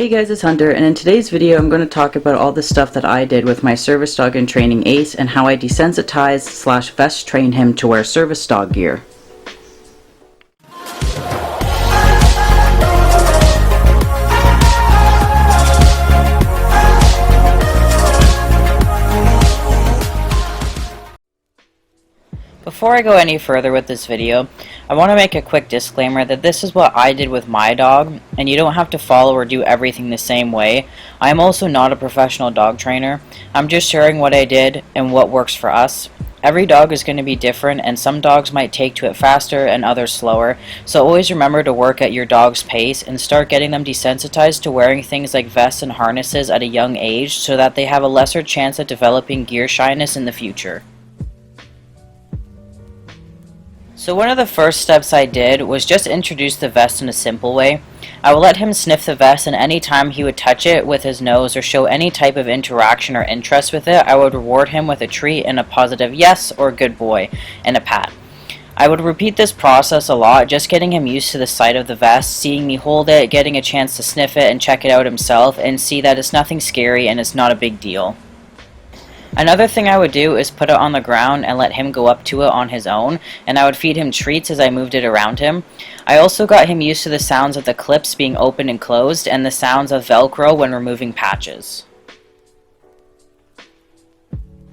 Hey guys, it's Hunter, and in today's video I'm going to talk about all the stuff that I did with my service dog in training Ace and how I desensitized / vest trained him to wear service dog gear. Before I go any further with this video, I want to make a quick disclaimer that this is what I did with my dog, and you don't have to follow or do everything the same way. I am also not a professional dog trainer. I'm just sharing what I did and what works for us. Every dog is going to be different, and some dogs might take to it faster and others slower, so always remember to work at your dog's pace and start getting them desensitized to wearing things like vests and harnesses at a young age so that they have a lesser chance of developing gear shyness in the future. So one of the first steps I did was just introduce the vest in a simple way. I will let him sniff the vest, and any time he would touch it with his nose or show any type of interaction or interest with it, I would reward him with a treat and a positive yes or good boy and a pat. I would repeat this process a lot, just getting him used to the sight of the vest, seeing me hold it, getting a chance to sniff it and check it out himself, and see that it's nothing scary and it's not a big deal. Another thing I would do is put it on the ground and let him go up to it on his own, and I would feed him treats as I moved it around him. I also got him used to the sounds of the clips being opened and closed and the sounds of Velcro when removing patches.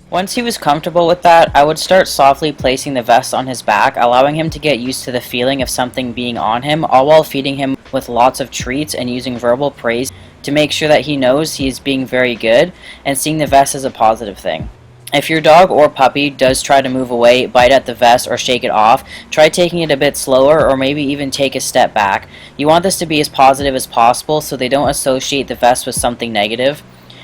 Once he was comfortable with that, I would start softly placing the vest on his back, allowing him to get used to the feeling of something being on him, all while feeding him with lots of treats and using verbal praise to make sure that he knows he is being very good and seeing the vest as a positive thing. If your dog or puppy does try to move away, bite at the vest, or shake it off, try taking it a bit slower or maybe even take a step back. You want this to be as positive as possible so they don't associate the vest with something negative.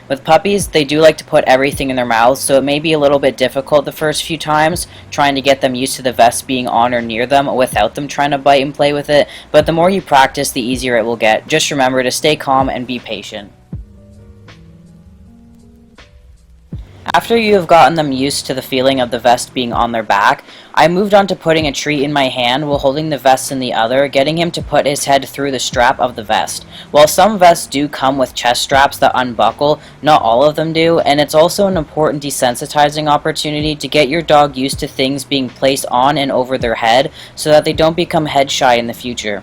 With puppies, they do like to put everything in their mouths, so it may be a little bit difficult the first few times trying to get them used to the vest being on or near them without them trying to bite and play with it, but the more you practice, the easier it will get. Just remember to stay calm and be patient. After you have gotten them used to the feeling of the vest being on their back, I moved on to putting a treat in my hand while holding the vest in the other, getting him to put his head through the strap of the vest. While some vests do come with chest straps that unbuckle, not all of them do, and it's also an important desensitizing opportunity to get your dog used to things being placed on and over their head so that they don't become head shy in the future.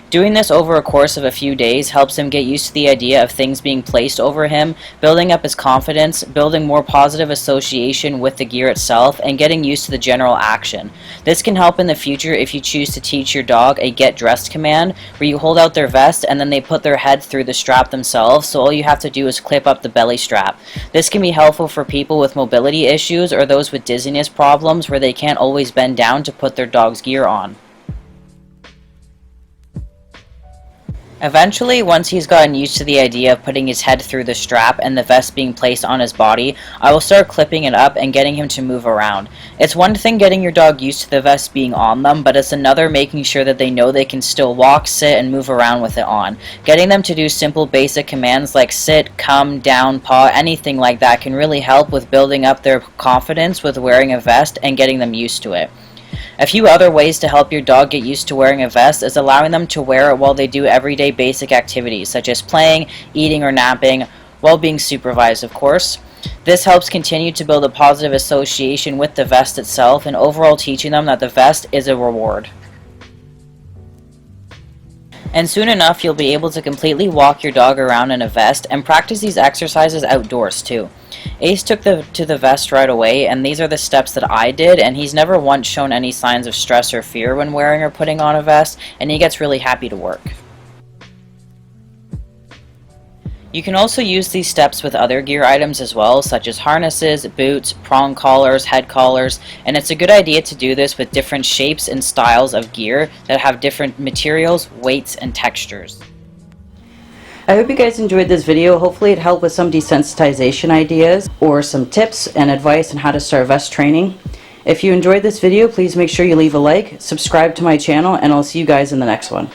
Doing this over a course of a few days helps him get used to the idea of things being placed over him, building up his confidence, building more positive association with the gear itself, and getting used to the general action. This can help in the future if you choose to teach your dog a get dressed command, where you hold out their vest and then they put their head through the strap themselves, so all you have to do is clip up the belly strap. This can be helpful for people with mobility issues or those with dizziness problems where they can't always bend down to put their dog's gear on. Eventually, once he's gotten used to the idea of putting his head through the strap and the vest being placed on his body, I will start clipping it up and getting him to move around. It's one thing getting your dog used to the vest being on them, but it's another making sure that they know they can still walk, sit, and move around with it on. Getting them to do simple basic commands like sit, come, down, paw, anything like that can really help with building up their confidence with wearing a vest and getting them used to it. A few other ways to help your dog get used to wearing a vest is allowing them to wear it while they do everyday basic activities such as playing, eating, or napping, while being supervised, of course. This helps continue to build a positive association with the vest itself and overall teaching them that the vest is a reward. And soon enough, you'll be able to completely walk your dog around in a vest and practice these exercises outdoors too. Ace took to the vest right away, and these are the steps that I did, and he's never once shown any signs of stress or fear when wearing or putting on a vest, and he gets really happy to work. You can also use these steps with other gear items as well, such as harnesses, boots, prong collars, head collars, and it's a good idea to do this with different shapes and styles of gear that have different materials, weights, and textures. I hope you guys enjoyed this video. Hopefully it helped with some desensitization ideas or some tips and advice on how to start vest training. If you enjoyed this video, please make sure you leave a like, subscribe to my channel, and I'll see you guys in the next one.